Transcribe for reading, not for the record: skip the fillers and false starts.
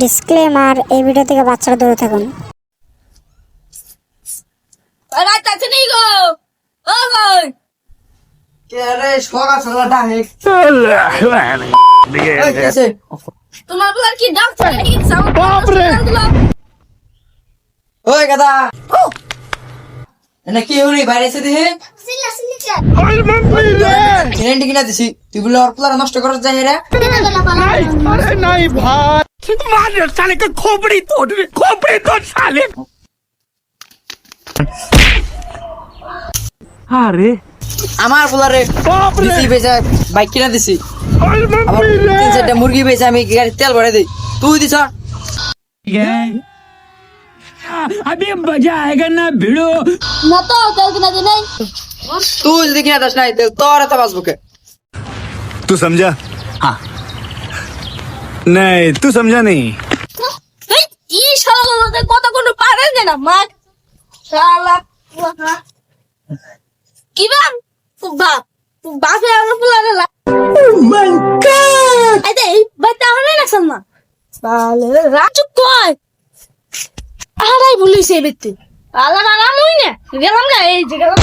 Disclaimer, এই video থেকে বাচ্চারা দূরে থাকুন। তোমার বলার কি ডাক্তার ওই গাদা এটা কি হরি বাইরে এসে দিহে ট্রেন্ড কিনা দিছি তুই বলে ওর প্লার নষ্ট করার যাই রে अरे नहीं भाई मार साले का खोपड़ी तोड़ साले अरे আমার প্লারে দিছি বেচা বাইক কিনা দিছি আবার তিন চারটা মুরগি বেচা আমি গাড়ি তেল ভরে দেই তুই দিছ अभी मजा आएगा ना भिड़ो না তো তেল কিনা দি নাই তুই যদি কিনা দাস নাই তেল তোর এত বাঁচবো কে तू समझा? हाँ नहीं तू समझा नहीं। এই ই শালা লোকে কথা কোনো পারে না মা শালা কি বাপ বাপে আর ফুলারে লা মাই গড আই দে বাতা হলে না সালমা বালে রাজু কই আরাই বলিছে বেতে আলা আলা মুই না গেলাম না এই যে গেলাম